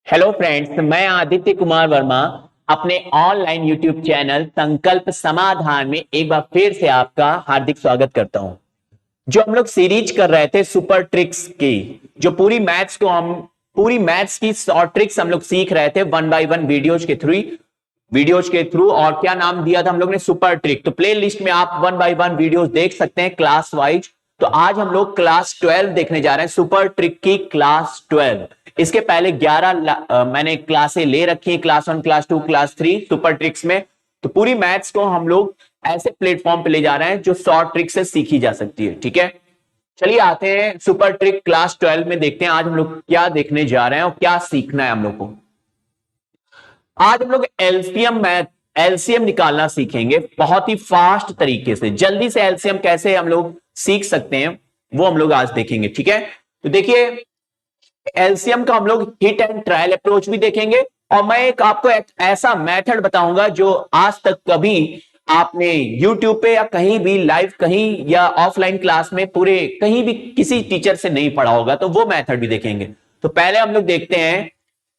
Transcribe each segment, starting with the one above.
Hello friends, मैं आदित्य कुमार वर्मा अपने online YouTube channel संकल्प समाधान में एक बार फिर से आपका हार्दिक स्वागत करता हूं। जो हम लोग सीरीज कर रहे थे सुपर ट्रिक्स की, जो पूरी मैथ्स की शॉर्ट ट्रिक्स हम लोग सीख रहे थे वन बाय वन वीडियोज के थ्रू। और क्या नाम दिया था हम लोग ने? Super trick. तो प्ले लिस्ट में आप वन बाय वन वीडियोज देख सकते हैं क्लास वाइज। तो आज हम लोग क्लास 12 देखने जा रहे हैं, सुपर ट्रिक की क्लास 12। इसके पहले 11 मैंने क्लासें ले रखी हैं, class 1, class 2, class 3 super tricks में। तो पूरी मैथ्स को हम लोग ऐसे प्लेटफॉर्म पे ले जा रहे हैं जो शॉर्ट ट्रिक से सीखी जा सकती है। ठीक है, चलिए आते हैं सुपर ट्रिक क्लास 12 में, देखते हैं आज हम लोग क्या देखने जा रहे हैं और क्या सीखना है हम लोग को। आज हम लोग एलसीएम निकालना सीखेंगे बहुत ही फास्ट तरीके से। जल्दी से एलसीएम कैसे हम लोग सीख सकते हैं वो हम लोग आज देखेंगे। ठीक है, तो देखिए एलसीएम का हम लोग हिट एंड ट्रायल अप्रोच भी देखेंगे और मैं आपको एक ऐसा मेथड बताऊंगा जो आज तक कभी आपने यूट्यूब पे या कहीं भी लाइव कहीं या ऑफलाइन क्लास में पूरे कहीं भी किसी टीचर से नहीं पढ़ा होगा। तो वो मेथड भी देखेंगे। तो पहले हम लोग देखते हैं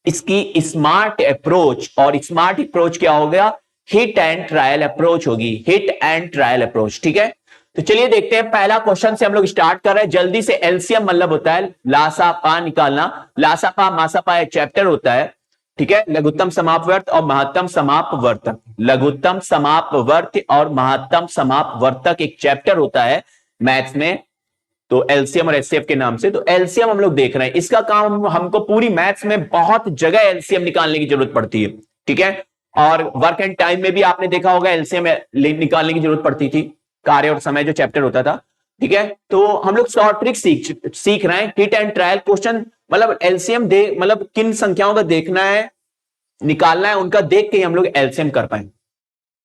इसकी स्मार्ट अप्रोच। और स्मार्ट अप्रोच क्या हो गया? हिट एंड ट्रायल अप्रोच होगी, हिट एंड ट्रायल अप्रोच। ठीक है, तो चलिए देखते हैं। पहला क्वेश्चन से हम लोग स्टार्ट कर रहे हैं जल्दी से। एलसीएम मतलब होता है लासा पा निकालना। लासा पा मासा पा एक चैप्टर होता है। ठीक है, लघुत्तम समापवर्त और महत्तम समापवर्तक। लघुत्तम समापवर्त और महत्तम समापवर्तक एक चैप्टर होता है मैथ्स में, तो एलसीएम और एचसीएफ के नाम से। तो एलसीएम हम लोग देख रहे हैं, इसका काम हमको पूरी मैथ्स में बहुत जगह एलसीएम निकालने की जरूरत पड़ती है। ठीक है, और वर्क एंड टाइम में भी आपने देखा होगा एलसीएम निकालने की जरूरत पड़ती थी, कार्य और समय जो चैप्टर होता था। ठीक है, तो हम लोग शॉर्ट ट्रिक सीख रहे हैं। हिट एंड ट्रायल क्वेश्चन मतलब एलसीएम मतलब किन संख्याओं का देखना है, निकालना है, उनका देख के हम लोग एलसीएम कर पाए।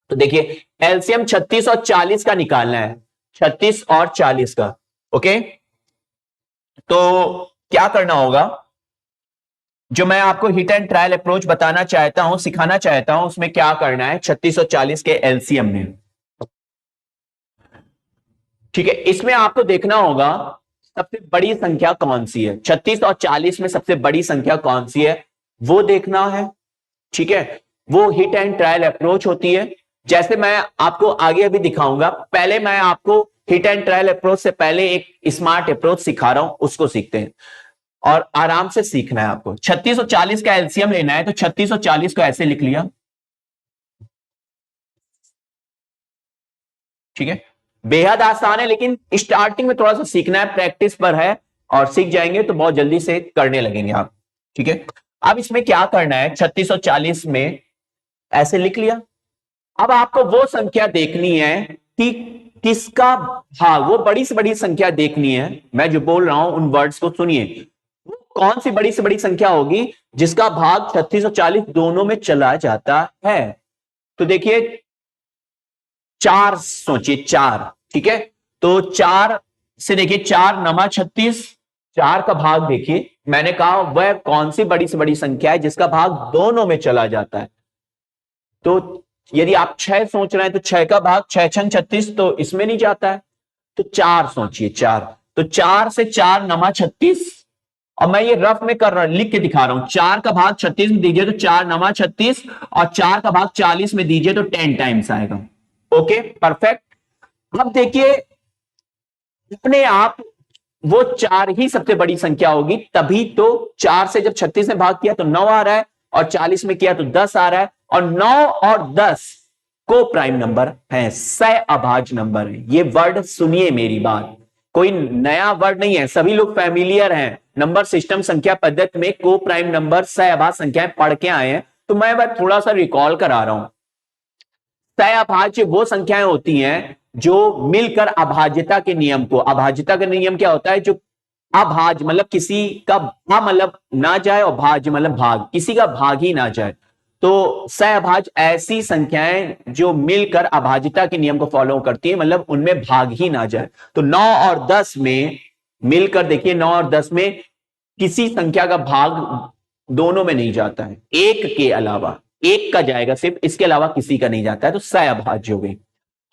तो देखिए एलसीएम 36 और 40 का निकालना है, 36 और 40 का। ओके, तो क्या करना होगा, जो मैं आपको हिट एंड ट्रायल अप्रोच बताना चाहता हूं, सिखाना चाहता हूं, उसमें क्या करना है 36 और 40 के एलसीएम में। ठीक है, इसमें आपको देखना होगा सबसे बड़ी संख्या कौन सी है। 36 और 40 में सबसे बड़ी संख्या कौन सी है वो देखना है। ठीक है, वो हिट एंड ट्रायल अप्रोच होती है। जैसे मैं आपको आगे अभी दिखाऊंगा, पहले मैं आपको हिट एंड ट्रायल अप्रोच से पहले एक स्मार्ट अप्रोच सिखा रहा हूं, उसको सीखते हैं और आराम से सीखना है आपको। 36 और 40 का एलसीएम लेना है, तो 36 और 40 को ऐसे लिख लिया। ठीक है, बेहद आसान है, लेकिन स्टार्टिंग में थोड़ा सा सीखना है, प्रैक्टिस पर है, और सीख जाएंगे तो बहुत जल्दी से करने लगेंगे आप। ठीक है, अब इसमें क्या करना है, 36 और 40 में ऐसे लिख लिया। अब आपको वो संख्या देखनी है कि किसका भाग, वो बड़ी से बड़ी संख्या देखनी है। मैं जो बोल रहा हूं उन वर्ड्स को सुनिए। वो कौन सी बड़ी से बड़ी संख्या होगी जिसका भाग 36 और 40 दोनों में चला जाता है? तो देखिए 4 सोचिए, 4। ठीक है, तो 4 से देखिए, 4 नमा 36, 4 का भाग देखिए। मैंने कहा वह कौन सी बड़ी से बड़ी संख्या है जिसका भाग दोनों में चला जाता है। तो यदि आप 6 सोच रहे हैं तो 6 का भाग 6 छन 36 तो इसमें नहीं जाता है। तो 4 सोचिए, 4। तो 4 से 4 नमा 36। और मैं ये रफ में कर रहा हूं, लिख के दिखा रहा हूं। 4 का भाग 36 में दीजिए तो 4 नमा 36, और 4 का भाग 40 में दीजिए तो 10 टाइम्स आएगा। Okay, perfect. अब देखिए अपने आप वो 4 ही सबसे बड़ी संख्या होगी, तभी तो 4 से जब 36 में भाग किया तो 9 आ रहा है, और 40 में किया तो 10 आ रहा है। और 9 और 10 को प्राइम नंबर है, सहअभाज्य नंबर है। ये वर्ड सुनिए, मेरी बात कोई नया वर्ड नहीं है, सभी लोग फैमिलियर हैं नंबर सिस्टम संख्या पद्धति में। को प्राइम नंबर सहअभाज्य संख्याएं पढ़ के आए हैं, तो मैं बस थोड़ा सा रिकॉल करा रहा हूं। सहअभाज्य वो संख्याएं होती हैं जो मिलकर अभाज्यता के नियम को, अभाज्यता का नियम क्या होता है, जो अभाज्य मतलब किसी का मतलब ना जाए, और भाज्य मतलब भाग, किसी का भाग ही ना जाए। तो सहअभाज्य ऐसी संख्याएं जो मिलकर अभाज्यता के नियम को फॉलो करती है, मतलब उनमें भाग ही ना जाए। तो 9 और 10 में मिलकर देखिए, 9 और 10 में किसी संख्या का भाग दोनों में नहीं जाता है, एक के अलावा। एक का जाएगा सिर्फ, इसके अलावा किसी का नहीं जाता है, तो सहअभाज्य हो गई।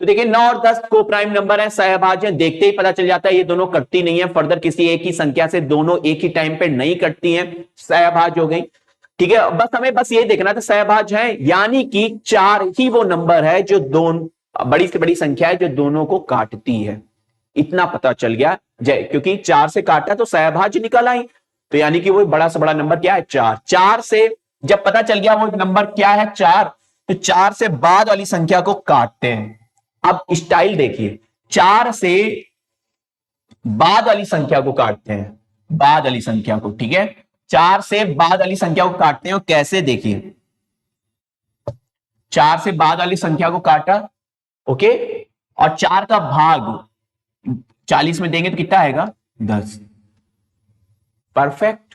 तो देखिए 9 और 10 को प्राइम नंबर है, सहअभाज्य, देखते ही पता चल जाता है ये दोनों कटती नहीं है। फर्दर किसी एक ही संख्या से दोनों एक ही टाइम पे नहीं कटती हैं, सहअभाज्य हो गई। ठीक है, बस हमें बस ये देखना था सहभाज्य है, यानी कि 4 ही वो नंबर है जो दोनों बड़ी से बड़ी संख्या है जो दोनों को काटती है। इतना पता चल गया जय, क्योंकि 4 से काटा तो सहभाज्य निकल आई, तो यानी कि वो बड़ा से बड़ा नंबर क्या है 4। 4 से जब पता चल गया वो नंबर क्या है 4, तो 4 से बाद वाली संख्या को काटते हैं। अब स्टाइल देखिए, 4 से बाद वाली संख्या को काटते हैं, बाद वाली संख्या को, ठीक है, 4 से बाद वाली संख्या को काटते हैं। और कैसे देखिए, 4 से बाद वाली संख्या को काटा, ओके, और 4 का भाग 40 में देंगे तो कितना आएगा 10। परफेक्ट।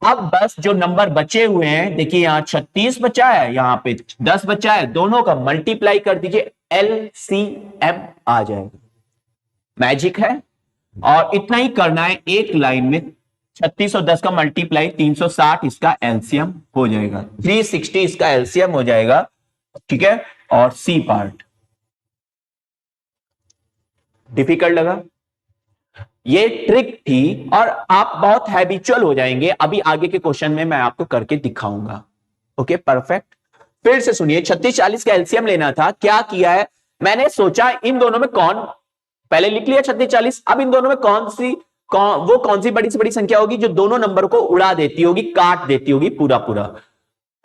अब बस जो नंबर बचे हुए हैं, देखिए यहां 36 बचा है, यहां पे 10 बचा है, दोनों का मल्टीप्लाई कर दीजिए, एलसीएम आ जाएगा। मैजिक है। और इतना ही करना है एक लाइन में, 36 और 10 का मल्टीप्लाई 360, इसका एलसीएम हो जाएगा, 360 इसका एलसीएम हो जाएगा, ठीक है। और सी पार्ट डिफिकल्ट लगा, ये ट्रिक थी और आप बहुत हैबिचुअल हो जाएंगे। अभी आगे के क्वेश्चन में मैं आपको करके दिखाऊंगा। Okay, perfect. फिर से सुनिए, 36 40 का एलसीएम लेना था, क्या किया है मैंने, सोचा इन दोनों में कौन, पहले लिख लिया 36 40, अब इन दोनों में कौन सी बड़ी से बड़ी संख्या होगी जो दोनों नंबर को उड़ा देती होगी, काट देती होगी पूरा पूरा।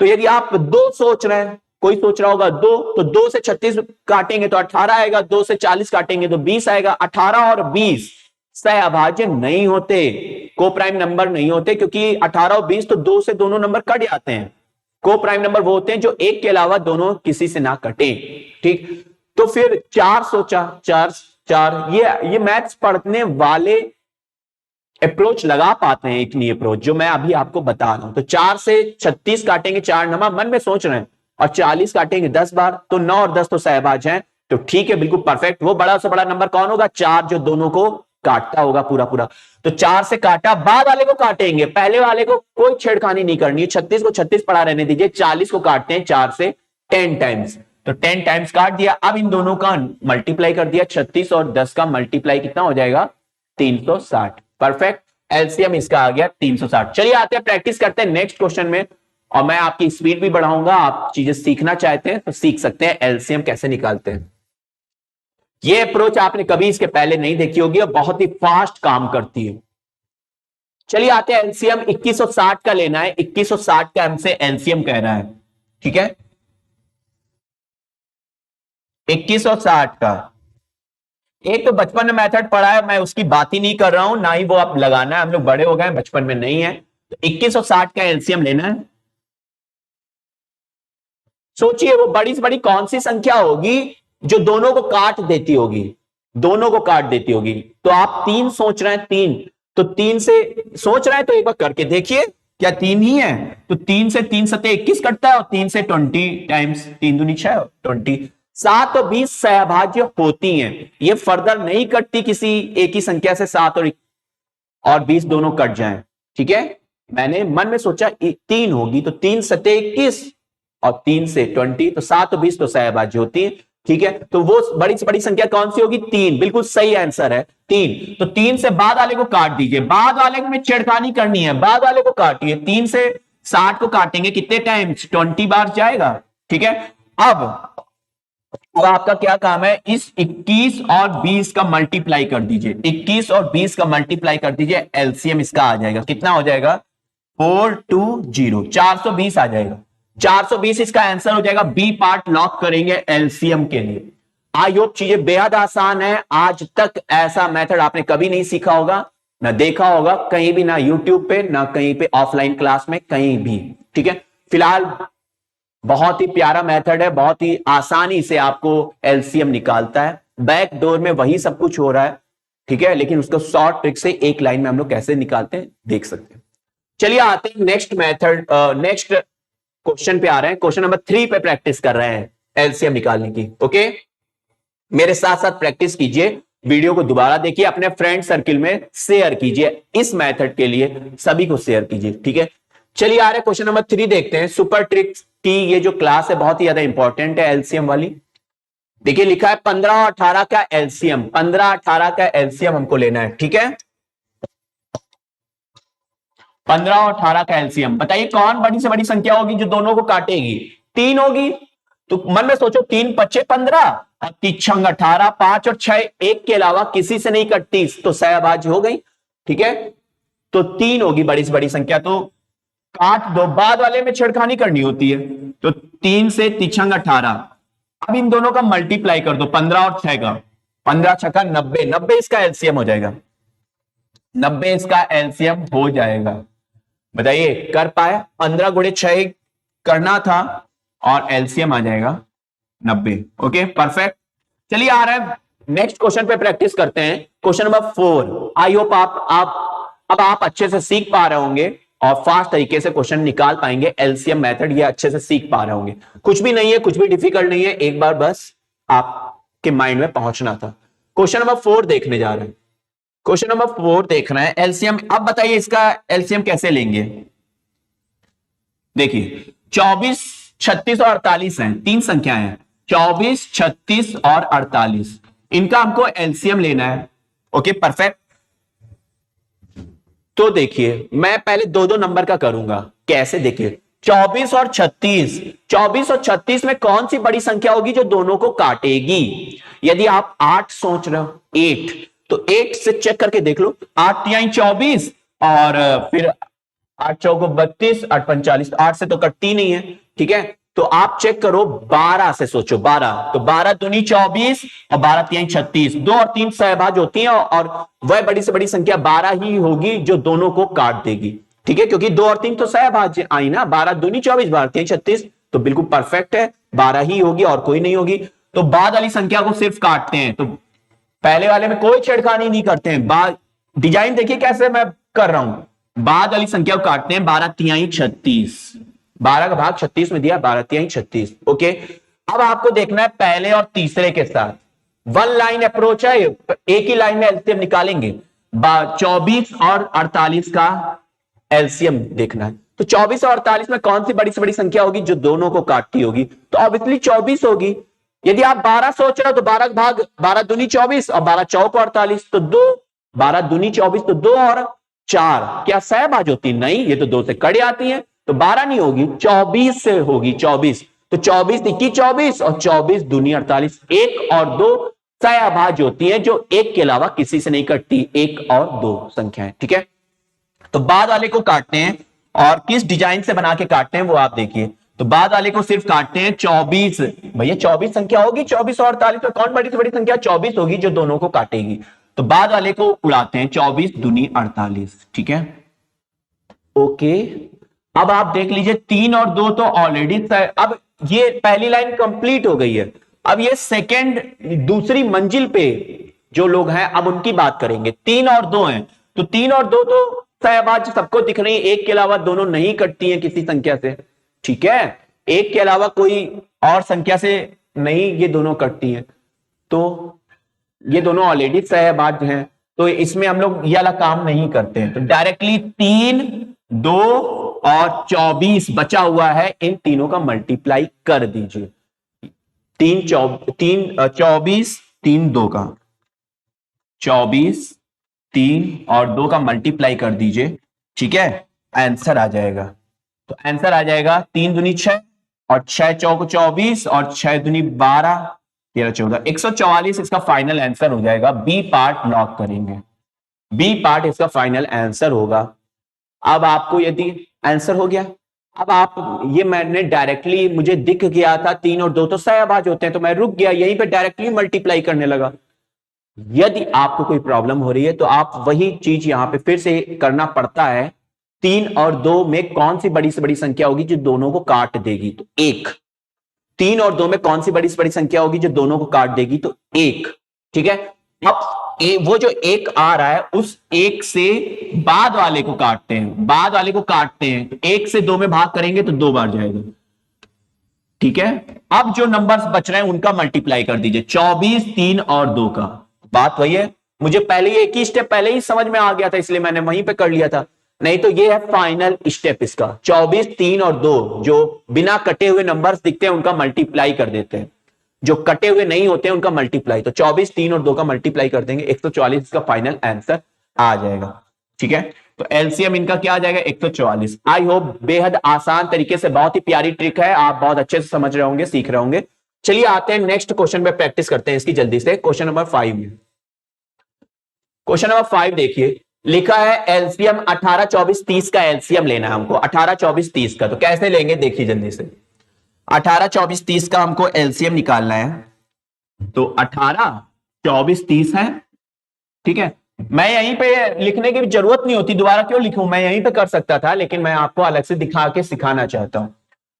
तो यदि आप 2 सोच रहे हैं, कोई सोच रहा होगा 2, तो 2 से 36 काटेंगे तो 18 आएगा, 2 से 40 काटेंगे तो 20 आएगा। 18 और 20 सहअभाज्य नहीं होते, को प्राइम नंबर नहीं होते, क्योंकि 18 और 20 तो 2 से दोनों नंबर कट जाते हैं। को प्राइम नंबर वो होते हैं जो एक के अलावा दोनों किसी से ना कटे, ठीक। तो फिर 4 सोचा, 4 4, ये मैथ्स पढ़ने वाले अप्रोच लगा पाते हैं, एक नहीं अप्रोच जो मैं अभी आपको बता रहा हूं। तो 4 से 36 काटेंगे 4 नंबर, मन में सोच रहे हैं, और 40 काटेंगे 10 बार, तो 9 और 10 तो सहभाज्य हैं, तो ठीक है, बिल्कुल परफेक्ट। वो बड़ा से बड़ा नंबर कौन होगा 4, जो दोनों को काटता होगा पूरा पूरा। तो 4 से काटा, बाद वाले को काटेंगे, पहले वाले को कोई छेड़खानी नहीं करनी है, 36 को 36 पड़ा रहने दीजिए। 40 को काटते हैं 4 से 10 टाइम्स, तो 10 टाइम्स काट दिया। अब इन दोनों का मल्टीप्लाई कर दिया, 36 और 10 का मल्टीप्लाई कितना हो जाएगा 360। परफेक्ट, एलसीएम इसका आ गया 360। चलिए आते हैं, प्रैक्टिस करते हैं नेक्स्ट क्वेश्चन में, और मैं आपकी स्पीड भी बढ़ाऊंगा। आप चीजें सीखना चाहते हैं तो सीख सकते हैं, एलसीएम कैसे निकालते हैं। ये अप्रोच आपने कभी इसके पहले नहीं देखी होगी और बहुत ही फास्ट काम करती है। चलिए आते हैं, एलसीएम 2160 का लेना है, 2160 का हमसे एलसीएम कह रहा है, ठीक है। 2160 का एक तो बचपन में मेथड पढ़ा है, मैं उसकी बात ही नहीं कर रहा हूं, ना ही वो आप लगाना है, हम लोग बड़े हो गए, बचपन में नहीं है। तो 2160 का एलसीएम लेना है। सोचिए वो बड़ी से बड़ी कौन सी संख्या होगी जो दोनों को काट देती होगी, दोनों को काट देती होगी। तो आप 3 सोच रहे हैं, 3, तो 3 से सोच रहे हैं तो एक बार करके देखिए, क्या 3 ही है। तो 3 से 3 सते 21 कटता है, और 3 से 20 टाइम्स 3 दूनी 6, 20। 7 और 20 सहभाज्य होती हैं, ये फर्दर नहीं कटती किसी एक ही संख्या से, 7 और 20 दोनों कट जाएं, ठीक है। मैंने मन में सोचा 3 होगी, तो 3 सते 21 और 3 से 20, तो 7 और 20 तो सहभाज्य होती है, ठीक है। तो वो बड़ी से बड़ी संख्या कौन सी होगी 3, बिल्कुल सही आंसर है 3। तो 3 से बाद वाले को काट दीजिए, बाद वाले में छेड़खानी करनी है, बाद वाले को काटिए। 3 से 60 को काटेंगे कितने टाइम्स 20 बार जाएगा, ठीक है। अब आपका क्या काम है, इस 21 और 20 का मल्टीप्लाई कर दीजिए, 21 और 20 का मल्टीप्लाई कर दीजिए, एलसीएम इसका आ जाएगा, कितना हो जाएगा 420, 420 आ जाएगा। 420 इसका आंसर हो जाएगा, बी पार्ट लॉक करेंगे एलसीएम के लिए। आई होप चीजें बेहद आसान है, आज तक ऐसा मेथड आपने कभी नहीं सीखा होगा, ना देखा होगा कहीं भी, ना यूट्यूब पे, ना कहीं पे ऑफलाइन क्लास में, कहीं भी, ठीक है। फिलहाल बहुत ही प्यारा मेथड है, बहुत ही आसानी से आपको एलसीएम निकालता है, बैक डोर में वही सब कुछ हो रहा है, ठीक है, लेकिन उसको शॉर्ट ट्रिक से एक लाइन में हम लोग कैसे निकालते हैं देख सकते हैं। चलिए आते हैं नेक्स्ट मेथड, नेक्स्ट क्वेश्चन पे आ रहे हैं, क्वेश्चन नंबर 3 पे प्रैक्टिस कर रहे हैं एलसीएम निकालने की। ओके, मेरे साथ साथ प्रैक्टिस कीजिए, वीडियो को दोबारा देखिए, अपने फ्रेंड सर्किल में शेयर कीजिए, इस मेथड के लिए सभी को शेयर कीजिए, ठीक है। चलिए आ रहे क्वेश्चन नंबर 3 देखते हैं। सुपर ट्रिक्स की ये जो क्लास है बहुत ही ज्यादा इंपॉर्टेंट है एलसीएम वाली। देखिए लिखा है 15 और 18 का एलसीएम, 15 18 का एलसीएम हमको लेना है, ठीक है। 15 और 18 का एलसीएम बताइए कौन बड़ी से बड़ी संख्या होगी जो दोनों को काटेगी? 3 होगी। तो मन में सोचो, 3 पच्चे 15 और 3 छंग 18, 5 और 6 एक के अलावा किसी से नहीं कटती, तो सहबाज हो गई। ठीक है, तो 3 होगी बड़ी से बड़ी संख्या, तो काट दो। बाद वाले में छेड़खानी करनी होती है, तो 3 से 3 छंग 18। अब इन दोनों का मल्टीप्लाई कर दो, 15 और 6 का, 15 छक्का 90, 90 इसका एलसीएम हो जाएगा, 90 इसका एलसीएम हो जाएगा। बताइए कर पाए? 15 गुणे 6 करना था और एलसीएम आ जाएगा 90। Okay perfect. चलिए आ रहा है नेक्स्ट क्वेश्चन पे प्रैक्टिस करते हैं। Question number 4। आई होप आप अच्छे से सीख पा रहे होंगे और फास्ट तरीके से क्वेश्चन निकाल पाएंगे। एलसीएम मेथड ये अच्छे से सीख पा रहे होंगे। कुछ भी नहीं है, कुछ भी डिफिकल्ट नहीं है, एक बार बस आपके माइंड में पहुंचना था। क्वेश्चन नंबर 4 देखने जा रहे हैं। क्वेश्चन नंबर 4 देख रहे हैं एलसीएम। अब बताइए इसका एलसीएम कैसे लेंगे? देखिए 24, 36 और 48 हैं, 3 संख्याएं हैं, 24, 36 और 48। इनका हमको एलसीएम लेना है। Okay perfect. तो देखिए मैं पहले दो दो नंबर का करूंगा। कैसे? देखिए 24 और 36, 24 और 36 में कौन सी बड़ी संख्या होगी जो दोनों को काटेगी? यदि आप 8 सोच रहे हो, 8, तो 8 से चेक करके देख लो। 8 तिहाई 24 और फिर 8 चौको 32, 8 45, 8 से तो कटती नहीं है। ठीक है, तो आप चेक करो 12 से सोचो। 12, तो 12 दूनी 24 और 12 तिहाई 36, 2 और 3 सहभाज होती हैं और वह बड़ी से बड़ी संख्या 12 ही होगी जो दोनों को काट देगी। ठीक है, क्योंकि 2 और 3 तो सहभाज आई ना, 12 दूनी 24, 12 तिहाई 36, तो बिल्कुल परफेक्ट है, 12 ही होगी और कोई नहीं होगी। तो बाद वाली संख्या को सिर्फ काटते हैं, तो पहले वाले में कोई छेड़खानी नहीं करते हैं। बाद डिजाइन देखिए कैसे मैं कर रहा हूं, बाद वाली संख्या को काटते हैं। 12 तिहाई 36, 12 का भाग 36 में दिया, 12 तिहाई 36। ओके, अब आपको देखना है पहले और तीसरे के साथ वन लाइन अप्रोच है, एक ही लाइन में एलसीएम निकालेंगे। 24 और 48 का एलसीएम देखना है। तो 24 और 48 में कौन सी बड़ी से बड़ी संख्या होगी जो दोनों को काटती होगी? तो ऑब्वियसली 24 होगी। यदि आप 12 सोच रहे हो तो 12 का भाग 12 दूनी 24 और 12 चौक 48, तो 2, 12 दूनी 24, तो 2 और 4 क्या सहभाज होती? नहीं, ये तो 2 से कड़े आती है, तो 12 नहीं होगी, 24 से होगी। 24, तो 24 इक्की 24 और 24 दूनी 48, 1 और 2 सहभाज होती है जो एक के अलावा किसी से नहीं कटती, 1 और 2 संख्याएं। ठीक है, तो बाद वाले को काटते हैं और किस डिजाइन से बना के काटते हैं वो आप देखिए। तो बाद वाले को सिर्फ काटते हैं 24। भैया 24 संख्या होगी, 24 और 48 में कौन बड़ी से बड़ी संख्या? 24 होगी जो दोनों को काटेगी। तो बाद वाले को उड़ाते हैं, 24 दूनी 48। ठीक है, ओके। अब आप देख लीजिए 3 और 2 तो ऑलरेडी, अब ये पहली लाइन कंप्लीट हो गई है। अब ये सेकंड दूसरी मंजिल पे जो लोग हैं अब उनकी बात करेंगे। 3 और 2 हैं, तो 3 और 2 तो सहबाज सबको दिख रही है, एक के अलावा दोनों नहीं कटती हैं किसी संख्या से। ठीक है, एक के अलावा कोई और संख्या से नहीं ये दोनों कटती हैं, तो ये दोनों ऑलरेडी सहबाज हैं, तो इसमें हम लोग ये वाला काम नहीं करते हैं। तो डायरेक्टली 3, 2 और 24 बचा हुआ है, इन तीनों का मल्टीप्लाई कर दीजिए। 24, 3 2 का 24, 3 और 2 का मल्टीप्लाई कर दीजिए। ठीक है, आंसर आ जाएगा। तो आंसर आ जाएगा 3 दूनी 6 और 6 चौक 24 और 6 दूनी 12, 13 14, 144 इसका फाइनल आंसर हो जाएगा। बी पार्ट लॉक करेंगे, बी पार्ट इसका फाइनल आंसर होगा। अब आपको यदि आंसर हो गया, अब आप ये मैंने डायरेक्टली मुझे दिख गया था 3 और 2 तो सहभाज होते हैं, तो मैं रुक गया यहीं पे, डायरेक्टली मल्टीप्लाई करने लगा। यदि आपको कोई प्रॉब्लम हो रही है तो आप वही चीज यहां पे फिर से करना पड़ता है। 3 और 2 में कौन सी बड़ी से बड़ी संख्या होगी जो दोनों को काट देगी? तो 1। 3 और 2 में कौन सी बड़ी से बड़ी संख्या होगी जो दोनों को काट देगी? तो 1। ठीक है, अब वो जो 1 आ रहा है उस 1 से बाद वाले को काटते हैं, बाद वाले को काटते हैं, तो 1 से 2 में भाग करेंगे तो 2 बार जाएगा। ठीक है, अब जो नंबर्स बच रहे हैं उनका मल्टीप्लाई कर दीजिए, 24, 3 और 2 का। बात वही है, मुझे पहले ही एक ही स्टेप पहले ही समझ में आ गया था, इसलिए मैंने वहीं पे कर लिया था। नहीं तो ये है फाइनल स्टेप इसका। 24, 3 और 2 जो बिना कटे हुए नंबर्स दिखते हैं उनका मल्टीप्लाई कर देते हैं, जो कटे हुए नहीं होते हैं उनका मल्टीप्लाई। तो 24, 3 और 2 का मल्टीप्लाई कर देंगे, 144 इसका फाइनल आंसर आ जाएगा। ठीक है, तो एलसीएम इनका क्या आ जाएगा 144। आई होप बेहद आसान तरीके से, बहुत ही प्यारी ट्रिक है, आप बहुत अच्छे से समझ रहे होंगे, सीख रहे होंगे। चलिए आते हैं नेक्स्ट क्वेश्चन पे, प्रैक्टिस करते हैं इसकी जल्दी से। क्वेश्चन नंबर 5 में, क्वेश्चन नंबर 5 देखिए, लिखा है एलसीएम 18, 24, 30 का एलसीएम लेना है हमको, 18, 24, 30 का। तो कैसे लेंगे देखिए जल्दी से। 18, 24, 30 का हमको एलसीएम निकालना है। तो 18, 24, 30 है, ठीक है। मैं यहीं पे लिखने की जरूरत नहीं होती, दोबारा क्यों लिखूं, मैं यहीं पे कर सकता था, लेकिन मैं आपको अलग से दिखा के सिखाना चाहता हूं।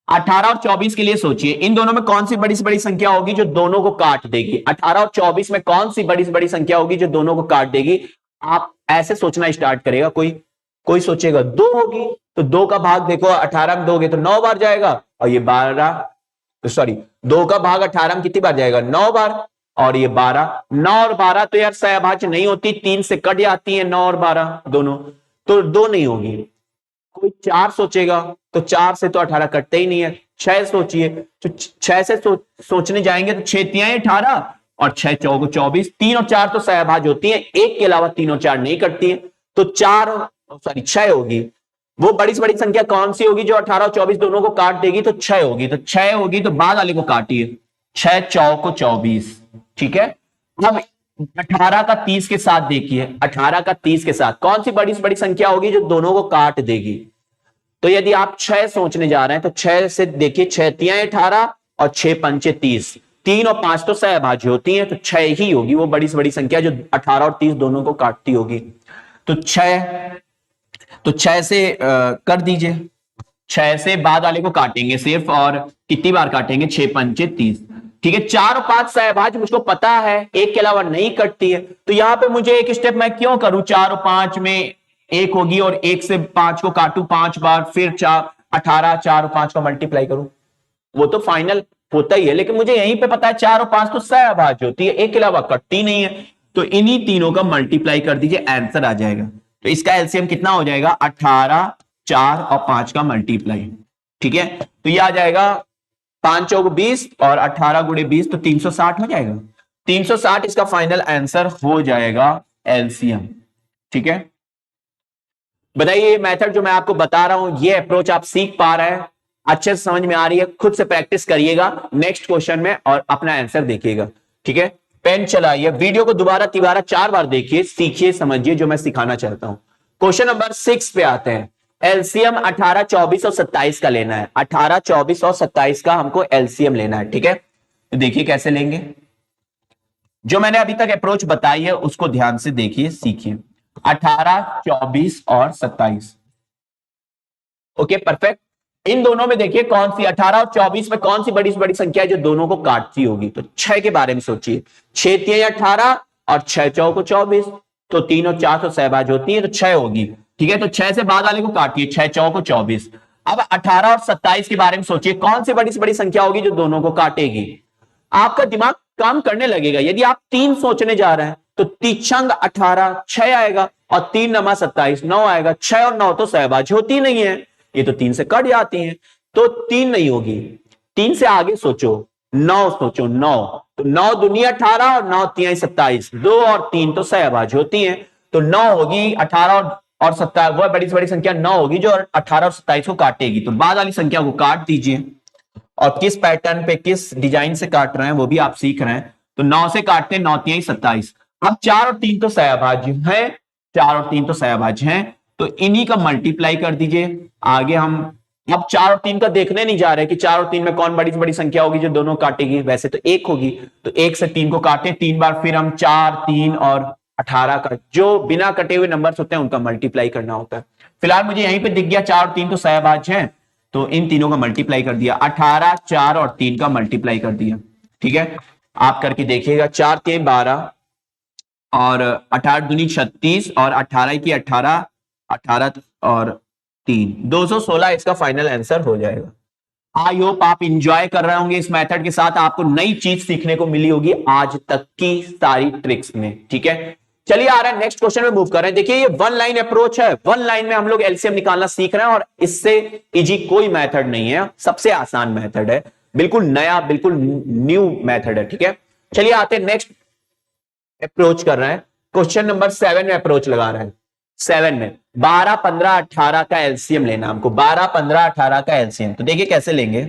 18 और 24 के लिए सोचिए, इन दोनों में कौन सी बड़ी से बड़ी संख्या होगी जो दोनों को काट देगी। 18 और 24 में कौन सी बड़ी से बड़ी संख्या होगी जो दोनों को काट देगी। आप ऐसे सोचना स्टार्ट करेगा, कोई कोई सोचेगा 2 होगी, तो 2 का भाग देखो 18 में दोगे तो 9 बार जाएगा, और ये 12, सॉरी 2 का भाग 18 में कितनी बार जाएगा 9 बार, और ये 12, 9 और 12 तो यार सहभाज्य नहीं होती, 3 से कट जाती है 9 और 12 दोनों, तो 2 नहीं होगी। कोई 4 सोचेगा तो 4 से तो 18 कटते ही नहीं है। 6 सोचिए, तो 6 से सोचने जाएंगे तो 6 तियां 18 और 6 चौको 24, 3 और 4 तो सहभाज्य होती है, एक के अलावा 3 और 4 नहीं कटती है, तो 6 होगी। वो बड़ी से बड़ी संख्या कौन सी होगी जो 18 और 24 दोनों को काट देगी, तो 6 होगी। तो 6 होगी तो बाद वाले को काटिए, 6 चौको 24, ठीक है। अब 18 का 30 के साथ देखिए, 18 का 30 के साथ कौन सी बड़ी से बड़ी संख्या होगी जो दोनों को काट देगी। तो यदि आप 6 सोचने जा रहे हैं तो 6 से देखिए, 6 तियां 18 और 6 पंचे 30, 3 और 5 तो सहभाज्य होती हैं, तो 6 ही होगी वो बड़ी से बड़ी संख्या जो 18 और 30 दोनों को काटती होगी। तो 6 से कर दीजिए, 6 से बाद वाले को काटेंगे सिर्फ, और कितनी बार काटेंगे 6 पंचे 30, ठीक है। 4 और 5 सहभाज्य मुझको पता है, एक के अलावा नहीं कटती है, तो यहां पे मुझे एक स्टेप मैं क्यों करूं, 4 और 5 में 1 होगी और 1 से 5 को काटू 5 बार, फिर 18, 4 और 5 का मल्टीप्लाई करूं, वो तो फाइनल होता ही है, लेकिन मुझे यहीं पे पता है 4 और 5 तो सहभाज्य होती है, एक के अलावा कटती नहीं है, तो इन्हीं तीनों का मल्टीप्लाई कर दीजिए, आंसर आ जाएगा। तो इसका एलसीएम कितना हो जाएगा 18, 4 और 5 का मल्टीप्लाई, ठीक है। तो ये आ जाएगा 5 चौक 20 और 18 गुणे 20 तो 360 हो जाएगा, 360 इसका फाइनल आंसर हो जाएगा एलसीएम, ठीक है। बताइए ये मेथड जो मैं आपको बता रहा हूं, ये अप्रोच आप सीख पा रहे हैं, अच्छे से समझ में आ रही है, खुद से प्रैक्टिस करिएगा नेक्स्ट क्वेश्चन में और अपना आंसर देखिएगा, ठीक है। पेन चलाइए, वीडियो को दोबारा तिबारा 4 बार देखिए, सीखिए, समझिए जो मैं सिखाना चाहता हूं। क्वेश्चन नंबर 6 पे आते हैं। एलसीएम 18, 24 और 27 का लेना है, 18, 24 और 27 का हमको एलसीएम लेना है, ठीक है। तो देखिए कैसे लेंगे, जो मैंने अभी तक अप्रोच बताई है उसको ध्यान से देखिए, सीखिए। 18, 24 और 27, ओके परफेक्ट। इन दोनों में देखिए कौन सी 18 और 24 में कौन सी बड़ी से बड़ी संख्या है जो दोनों को काटती होगी। तो 6 के बारे में सोचिए, 6 तियां 18 और 6 चौको 24, तो 3 और 4 तो सहभाज्य होती है, तो 6 होगी, ठीक है। तो 6 से बाद वाले को काटिए, 6 चौको 24। अब 18 और 27 के बारे में सोचिए, कौन सी बड़ी से बड़ी संख्या होगी जो दोनों को काटेगी। आपका दिमाग काम करने लगेगा। यदि आप 3 सोचने जा रहे हैं तो तीछंग 18, 6 आएगा, और 3 नमा 27, 9 आएगा। 6 और 9 तो सहभाज्य होती नहीं है, ये तो 3 से कट जाती हैं, तो 3 नहीं होगी। 3 से आगे सोचो, 9 सोचो, 9 तो 9 दूनी 18 और 9 तियां 27, 2 और 3 तो सहभाज्य होती हैं, तो 9 होगी। 18 और 27 वह बड़ी से बड़ी संख्या 9 होगी जो 18 और 27 को काटेगी। तो बाद वाली संख्या को काट दीजिए, और किस पैटर्न पे किस डिजाइन से काट रहे हैं वो भी आप सीख रहे हैं। तो 9 से काटते हैं, 9 तियां 27। अब 4 और 3 तो सहभाज्य है, 4 और 3 तो सहभाज्य हैं, तो इन्हीं का मल्टीप्लाई कर दीजिए। आगे हम अब 4 और 3 का देखने नहीं जा रहे कि 4 और 3 में कौन बड़ी से बड़ी संख्या होगी जो दोनों काटेगी, वैसे तो 1 होगी, तो 1 से 3 को काटे 3 बार, फिर हम 4, 3 और 18 का जो बिना कटे हुए नंबर होते हैं उनका मल्टीप्लाई करना होता है। फिलहाल मुझे यहीं पे दिख गया 4 और 3 तो सहभाज्य हैं, तो इन तीनों का मल्टीप्लाई कर दिया, 18, 4 और 3 का मल्टीप्लाई कर दिया, ठीक है। आप करके देखिएगा, 4 3 12 और 18 दूनी 36 और 18 की 18, 18 और 3 216 इसका फाइनल आंसर हो जाएगा। आई होप आप इंजॉय कर रहे होंगे इस मेथड के साथ, आपको नई चीज सीखने को मिली होगी आज तक की सारी ट्रिक्स में, ठीक है। चलिए आ रहा है नेक्स्ट क्वेश्चन में मूव कर रहे हैं। देखिए ये 1 लाइन अप्रोच है, 1 लाइन में हम लोग एलसीएम निकालना सीख रहे हैं, और इससे इजी कोई मेथड नहीं है, सबसे आसान मेथड है, बिल्कुल नया, बिल्कुल न्यू मेथड है, ठीक है। चलिए आते हैं नेक्स्ट अप्रोच कर रहे हैं, क्वेश्चन नंबर 7 में अप्रोच लगा रहे हैं। 7 में 12, 15, 18 का एलसीएम लेना हमको। 12, 15, 18 का एलसीएम, तो देखिए कैसे लेंगे।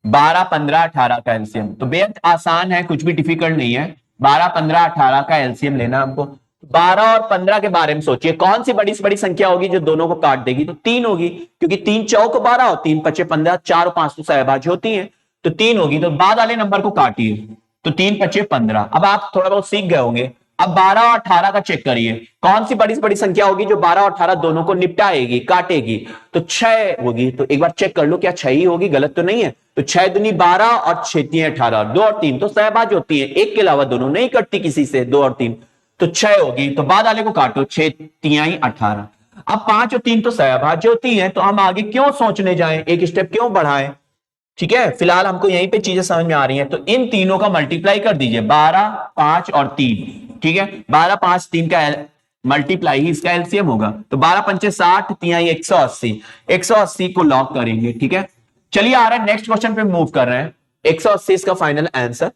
12, 15, 18 का एलसीएम तो बेहद आसान है, कुछ भी डिफिकल्ट नहीं है। 12, 15, 18 का एलसीएम लेना हमको। 12 और 15 के बारे में सोचिए, कौन सी बड़ी से बड़ी संख्या होगी जो दोनों को काट देगी? तो 3 होगी, क्योंकि 3 चौक 12 और 3 पचे 15, 4 और 5 तो सहभाज्य होती हैं, तो 3 होगी। तो बाद वाले नंबर को काटिए, तो 3 पचे 15। अब आप थोड़ा बहुत सीख गए होंगे। अब 12 और 18 का चेक करिए, कौन सी बड़ी से बड़ी संख्या होगी जो 12 और 18 दोनों को निपटाएगी, काटेगी? तो 6 होगी। तो एक बार चेक कर लो क्या 6 ही होगी, गलत तो नहीं है। तो 6 दूनी 12 और 6 तीन 18, 2 और 3 तो सहभाज्य होती है, एक के अलावा दोनों नहीं कटती किसी से, 2 और 3 तो 6 होगी। तो बाद वाले को काटो, 6 तिहाई 18। अब 5 और 3 तो सहभाज्य होती है, तो हम आगे क्यों सोचने जाएं, एक स्टेप क्यों बढ़ाएं? ठीक है, फिलहाल हमको यहीं पे चीजें समझ में आ रही हैं। तो इन तीनों का मल्टीप्लाई कर दीजिए, 12, 5 और 3। ठीक है, 12, 5, 3 का मल्टीप्लाई ही इसका एलसीएम होगा। तो 12 पंचे 60, तिहाई 180, 180 को लॉक करेंगे। ठीक है, चलिए आ रहा है नेक्स्ट क्वेश्चन पे मूव कर रहे हैं। 180 इसका फाइनल आंसर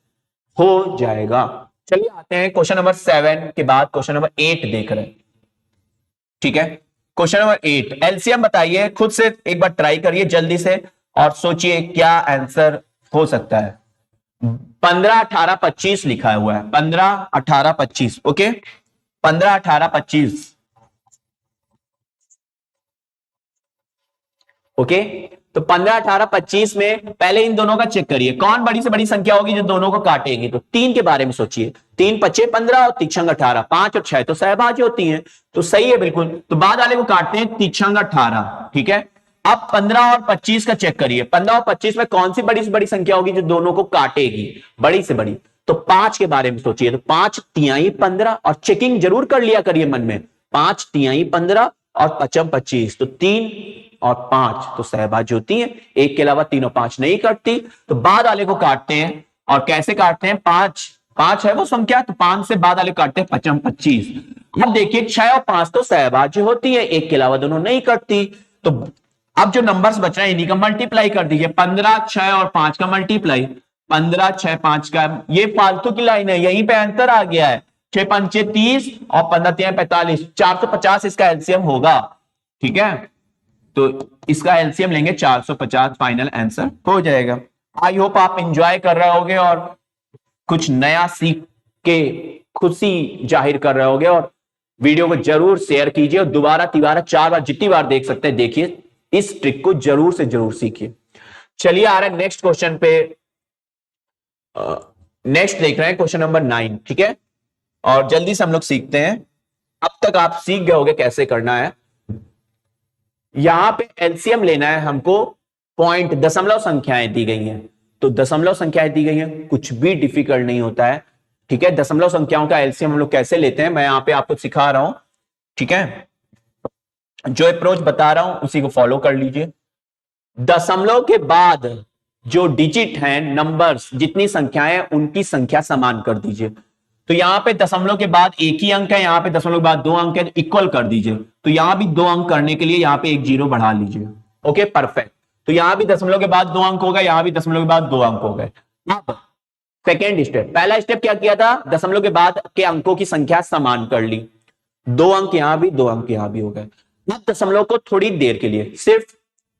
हो जाएगा। चलिए आते हैं क्वेश्चन नंबर 7 के बाद क्वेश्चन नंबर 8 देख रहे हैं। ठीक है, क्वेश्चन नंबर 8 एलसीएम बताइए, खुद से एक बार ट्राई करिए जल्दी से और सोचिए क्या आंसर हो सकता है। 15, 18, 25 लिखा हुआ है, 15, 18, 25। ओके, 15, 18, 25। ओके, तो 15, 18, 25 में पहले इन दोनों का चेक करिए, कौन बड़ी से बड़ी संख्या होगी जो दोनों को काटेगी? तो 3 के बारे में सोचिए, 3 पचे 15 और तीक्षंग 18, 5 और 6 तो सहभाज्य होती हैं, तो सही है बिल्कुल। तो बाद वाले को काटते हैं, तीक्षंग 18। ठीक है, अब 15 और 25 का चेक करिए, 15 और 25 में कौन सी बड़ी से बड़ी संख्या होगी जो दोनों को काटेगी, बड़ी से बड़ी? तो 5 के बारे में सोचिए, तो 5 तिहाई 15, और चेकिंग जरूर कर लिया करिए मन में, 5 तिहाई 15 और पचम 25, तो 3 और 5 तो सहभाज्य होती हैं, एक के अलावा 3 और 5 नहीं कटती। तो बाद वाले को काटते हैं, और कैसे काटते हैं? 5 5 है वो संख्या, तो 5 से बाद वाले काटते हैं, पचम 25। अब देखिए 6 और 5 तो सहभाज्य होती है, एक के अलावा दोनों नहीं कटती। तो अब जो नंबर्स बच रहे हैं इन्हीं का मल्टीप्लाई कर दीजिए, 15, 6 और 5 का मल्टीप्लाई, 15, 6, 5 का। ये फालतू की लाइन है, यहीं पे आंसर आ गया है, 6 पंचे 30 और 15 तिहाई 45, 450 इसका एलसीएम होगा। ठीक है, तो इसका एलसीएम लेंगे 450, फाइनल आंसर हो जाएगा। आई होप आप एंजॉय कर रहे होगे और कुछ नया सीख के खुशी जाहिर कर रहे होगे, और वीडियो को जरूर शेयर कीजिए और दोबारा तिबारा 4 बार जितनी बार देख सकते हैं देखिए, इस ट्रिक को जरूर से जरूर सीखिए। चलिए आ रहे हैं नेक्स्ट क्वेश्चन पे। नेक्स्ट देख रहे हैं क्वेश्चन नंबर 9। ठीक है, और जल्दी से हम लोग सीखते हैं। अब तक आप सीख गए होंगे कैसे करना है। यहां पे एलसीएम लेना है हमको, पॉइंट दशमलव संख्याएं दी गई हैं, तो दशमलव संख्याएं दी गई हैं, कुछ भी डिफिकल्ट नहीं होता है। ठीक है, दशमलव संख्याओं का एलसीएम हम लोग कैसे लेते हैं, मैं यहां पे आपको सिखा रहा हूं। ठीक है, जो अप्रोच बता रहा हूं उसी को फॉलो कर लीजिए। दशमलव के बाद जो डिजिट हैं, नंबर्स, जितनी संख्याएं, उनकी संख्या समान कर दीजिए। तो यहां पे दशमलव के बाद एक ही अंक है, यहां पे दशमलव के बाद 2 अंक है, तो इक्वल कर दीजिए। तो यहां भी 2 अंक करने के लिए यहां पे एक जीरो बढ़ा लीजिए। Okay, perfect. तो यहां भी दशमलव के बाद 2 अंक हो गए, यहां भी दशमलव के बाद 2 अंक हो गए। अब सेकेंड स्टेप, पहला स्टेप क्या किया था? दशमलव के बाद के अंकों की संख्या समान कर ली, 2 अंक यहां भी, 2 अंक यहां भी हो गए। अब दशमलव को थोड़ी देर के लिए, सिर्फ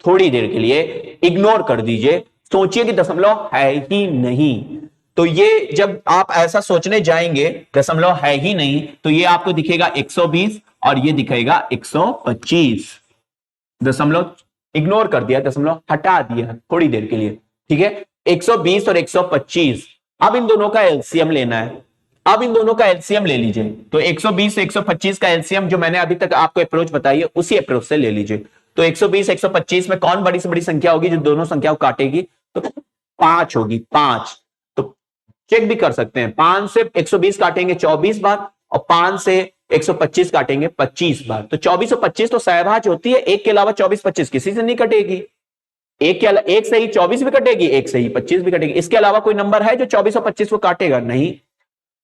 थोड़ी देर के लिए इग्नोर कर दीजिए, सोचिए कि दशमलव है ही नहीं। तो ये जब आप ऐसा सोचने जाएंगे दशमलव है ही नहीं, तो ये आपको दिखेगा 120 और ये दिखेगा 125। दशमलव इग्नोर कर दिया, दशमलव हटा दिया थोड़ी देर के लिए। ठीक है, 120 और 125। अब इन दोनों का एलसीएम लेना है। अब इन दोनों का एलसीएम ले लीजिए, तो 120 125 का एलसीएम जो मैंने अभी तक आपको अप्रोच बताई है उसी अप्रोच से ले लीजिए। तो 120 125 में कौन बड़ी से बड़ी संख्या होगी जो दोनों संख्या को काटेगी? तो 5 होगी, 5। तो चेक भी कर सकते हैं, 5 से 120 काटेंगे 24 बार और 5 से 125 काटेंगे 25 बार। तो 24 और 25 तो सहभाज्य होती है, एक के अलावा 24 25 किसी से नहीं कटेगी। एक से ही 24 भी कटेगी, एक से ही 25 भी कटेगी। इसके अलावा कोई नंबर है जो 24 और 25 को काटेगा? नहीं।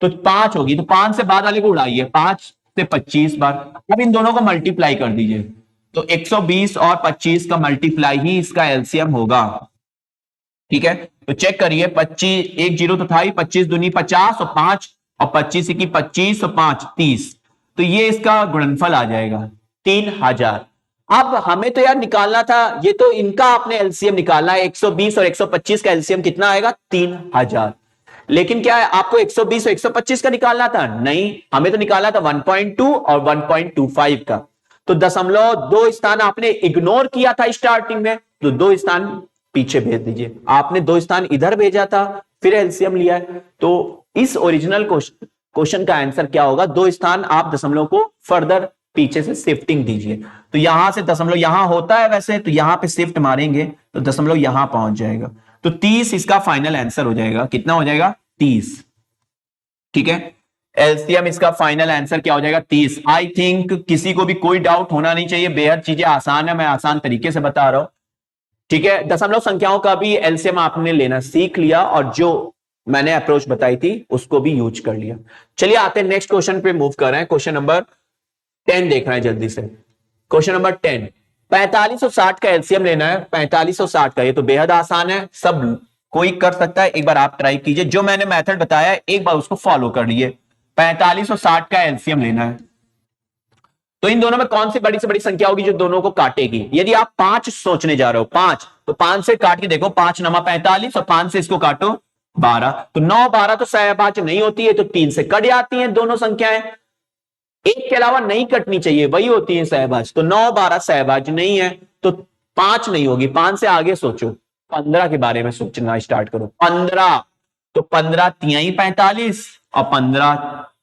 तो 5 होगी, तो 5 से बाद वाले को उड़ाइए, 5 से 25 बार। अब इन दोनों को मल्टीप्लाई कर दीजिए, तो 120 और 25 का मल्टीप्लाई ही इसका एलसीएम होगा। ठीक है, तो चेक करिए, 25, एक जीरो तो था ही, 25 दूनी 50 और 5 और 25 की 25 और 5 30। तो ये इसका गुणनफल आ जाएगा 3000। अब हमें तो यार निकालना था, ये तो इनका आपने एलसीएम निकालना है, 120 और 125 का एलसीएम कितना आएगा 3000। लेकिन क्या है, आपको 120 और 125 का निकालना था? नहीं, हमें तो निकालना था 1.2 और 1.25 का। तो 0.2 स्थान आपने इग्नोर किया था स्टार्टिंग में, तो 2 स्थान पीछे भेज दीजिए। आपने 2 स्थान इधर भेजा था, फिर एलसीएम लिया है, तो इस ओरिजिनल क्वेश्चन का आंसर क्या होगा? 2 स्थान आप दशमलव को फर्दर पीछे से शिफ्टिंग दीजिए। तो यहां से दशमलव यहां होता है वैसे, तो यहां पे शिफ्ट मारेंगे तो दशमलव यहां पहुंच जाएगा। तो 30 इसका फाइनल आंसर हो जाएगा। कितना हो जाएगा? 30। ठीक है, एलसीएम इसका फाइनल आंसर क्या हो जाएगा? 30। आई थिंक किसी को भी कोई डाउट होना नहीं चाहिए, बेहद चीजें आसान है, मैं आसान तरीके से बता रहा हूं। ठीक है, दशमलव संख्याओं का भी एलसीएम आपने लेना सीख लिया, और जो मैंने अप्रोच बताई थी उसको भी यूज कर लिया। चलिए आते हैं नेक्स्ट क्वेश्चन पे मूव कर रहे हैं। क्वेश्चन नंबर 10 देख रहे हैं जल्दी से। क्वेश्चन नंबर 10, 45 और 60 का एलसीएम लेना है। 45 और 60 का, ये तो बेहद आसान है, सब कोई कर सकता है। एक बार आप ट्राई कीजिए, जो मैंने मेथड बताया एक बार उसको फॉलो कर लिए। 45 और 60 का एलसीएम लेना है, तो इन दोनों में कौन सी बड़ी से बड़ी संख्या होगी जो दोनों को काटेगी? यदि आप 5 सोचने जा रहे हो, 5, तो 5 से काट के देखो, 5 नमा 45 और 5 से इसको काटो 12, तो 9 12 तो सहभाज्य नहीं होती है, तो 3 से कट जाती हैं दोनों संख्याएं। एक के अलावा नहीं कटनी चाहिए, वही होती है सहभाज्य। तो 9 12 सहभाज्य नहीं है, तो 5 नहीं होगी। 5 से आगे सोचो, 15 के बारे में सोचना स्टार्ट करो। 15, तो 15 तिहाई 45 और 15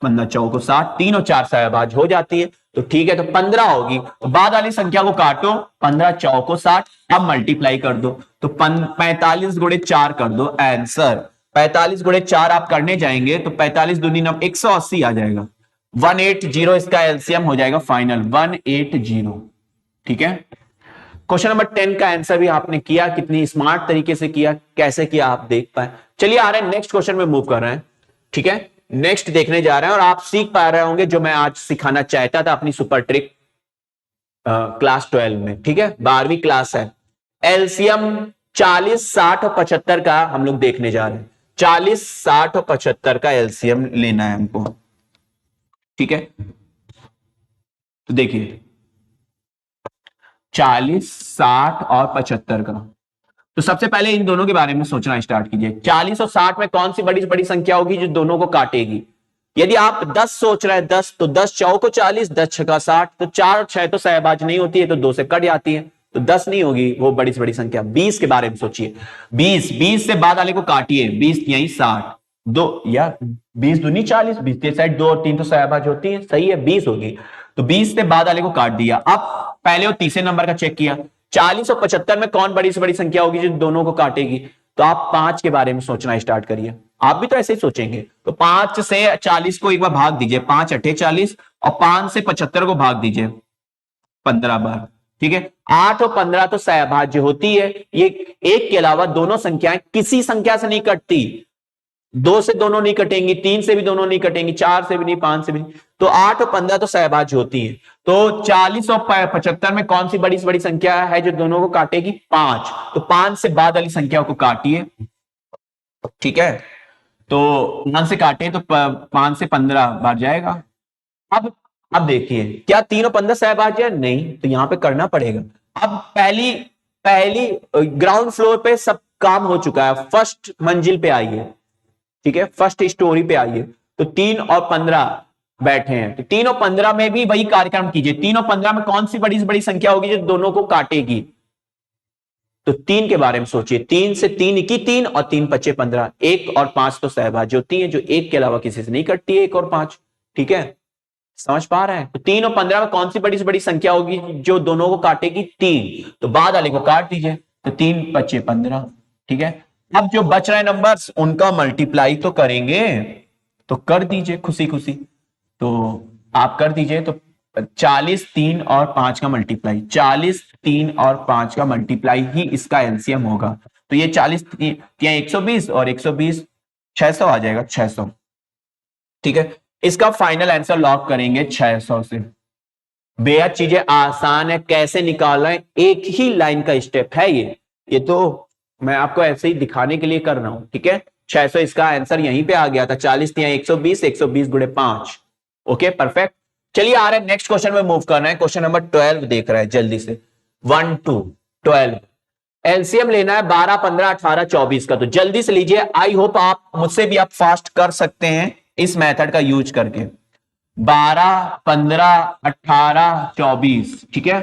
15 चौको 60, 3 और 4 सहभाज्य हो जाती है, तो ठीक है, तो 15 होगी। तो बाद वाली संख्या को काटो, 15 चौको 60, अब मल्टीप्लाई कर दो, तो 45 गुणे 4 कर दो आंसर। 45 गुणे 4 आप करने जाएंगे तो 45 दूनी 180 आ जाएगा। 180 इसका एलसीएम हो जाएगा फाइनल 180। ठीक है, क्वेश्चन नंबर 10 का आंसर भी आपने किया, कितनी स्मार्ट तरीके से किया, कैसे किया आप देख पाए। चलिए आ रहे हैं नेक्स्ट क्वेश्चन में मूव कर रहे हैं। ठीक है, नेक्स्ट देखने जा रहे हैं, और आप सीख पा रहे होंगे जो मैं आज सिखाना चाहता था अपनी सुपर ट्रिक क्लास 12 में। ठीक है, 12वीं क्लास है। एलसीएम 40 60 और 75 का हम लोग देखने जा रहे हैं। 40 60 और 75 का एलसीएम लेना है हमको। ठीक है, तो देखिए 40 60 और 75 का, तो सबसे पहले इन दोनों के बारे में सोचना स्टार्ट कीजिए। 40 और 60 में कौन सी बड़ी से बड़ी संख्या होगी जो दोनों को काटेगी? यदि आप 10 सोच रहे हैं, 10, तो 10 चौको 40, 10 छका 60, तो 4 और 6 तो सहभाज्य नहीं होती है, तो 2 से कट जाती है, तो 10 नहीं होगी वो बड़ी से बड़ी संख्या। 20 के बारे में सोचिए। 20 से बाद वाले को काटिए, 20 यही 60, 2 या 20 दूनी 40, 20 के साइड 2 और 3 तो सहभाज्य होती है, सही है, 20 होगी। तो 20 से बाद वाले को काट दिया। अब पहले वो तीसरे नंबर का चेक किया, 40 और 75 में कौन बड़ी से बड़ी संख्या होगी जो दोनों को काटेगी? तो आप 5 के बारे में सोचना स्टार्ट करिए। आप भी तो ऐसे ही सोचेंगे। तो 5 से 40 को एक बार भाग दीजिए, 5 अठे 40, और 5 से 75 को भाग दीजिए 15 बार। ठीक है, 8 और 15 तो सहभाज्य होती है, ये एक के अलावा दोनों संख्याएं किसी संख्या से नहीं कटती। 2 से दोनों नहीं कटेंगी, 3 से भी दोनों नहीं कटेंगी, 4 से भी नहीं, 5 से भी नहीं, तो 8 और 15 तो सहभाज्य होती है। तो 40 और 75 में कौन सी बड़ी से बड़ी संख्या है जो दोनों को काटेगी? 5। तो 5 से बाद वाली संख्या को काटिए। ठीक है, तो 5 से काटे तो 5 से 15 बार जाएगा। अब देखिए, क्या 3 और 15 सहभाज्य है? नहीं, तो यहां पे करना पड़ेगा। अब पहली ग्राउंड फ्लोर पे सब काम हो चुका है, फर्स्ट मंजिल पे आइए। ठीक है, फर्स्ट स्टोरी पे आइए, तो 3 और 15 बैठे हैं, तो 3 और 15 में भी वही कार्यक्रम कीजिए। 3 और 15 में कौन सी बड़ी से बड़ी संख्या होगी जो दोनों को काटेगी? तो 3 के बारे में सोचिए। 3 से 3 की 3 और 3 पच्चे 15, 1 और 5 तो सहभाज्य होती है, जो 1 के अलावा किसी से नहीं कटती है, 1 और 5। ठीक है, समझ पा रहे हैं? तो 3 और 15 में कौन सी बड़ी से बड़ी संख्या होगी जो दोनों को काटेगी? 3। तो बाद वाले को काट दीजिए, तो 3 पच्चे 15। ठीक है, अब जो बच रहे नंबर्स उनका मल्टीप्लाई तो करेंगे, तो कर दीजिए खुशी खुशी। तो आप कर दीजिए, तो 40 3 और 5 का मल्टीप्लाई, 40 3 और 5 का मल्टीप्लाई ही इसका एलसीएम होगा। तो ये 40 120 और 120 600 आ जाएगा, 600। ठीक है, इसका फाइनल आंसर लॉक करेंगे 600 से। बेहद चीजें आसान है, कैसे निकाल रहे हैं, एक ही लाइन का स्टेप है ये तो मैं आपको ऐसे ही दिखाने के लिए कर रहा हूं। ठीक है, 600 इसका आंसर यहीं पे आ गया था। 40 या 120, 120 गुणे 5। Okay, perfect. चलिए आ रहे हैं नेक्स्ट क्वेश्चन में मूव कर रहे हैं। क्वेश्चन नंबर 12 देख रहे हैं जल्दी से। 1 2 12 एलसीएम लेना है 12 15 18 24 का। तो जल्दी से लीजिए, आई होप आप मुझसे भी आप फास्ट कर सकते हैं इस मेथड का यूज करके। 12 15 18 24, ठीक है।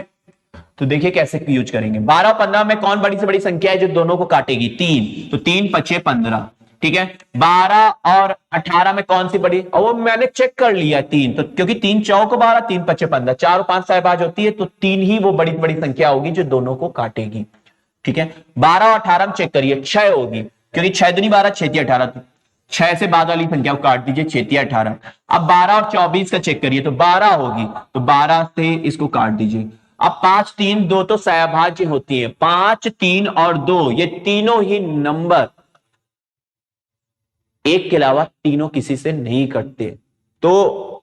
तो देखिए कैसे यूज करेंगे। 12 15 में कौन बड़ी से बड़ी संख्या है जो दोनों को काटेगी? 3, तो 3 5 15, ठीक है। 12 और 18 में कौन सी बड़ी, और वो मैंने चेक कर लिया 3, तो क्योंकि 3 चौक 12 3 5 15, 4 और 5 सहबाज होती है, तो 3 ही वो बड़ी बड़ी संख्या होगी जो दोनों को काटेगी, ठीक है। 12 और 18 में चेक करिए, 6 होगी, क्योंकि 6 दूनी 12 6 तिया 18, 6 से बाद वाली संख्या को काट दीजिए, 6 तिया 18। अब 12 और 24 का चेक करिए, तो 12 होगी, तो 12 से इसको काट दीजिए। अब 5 3 2 तो सहभाज्य होती है, 5 3 और 2 ये तीनों ही नंबर एक के अलावा तीनों किसी से नहीं कटते। तो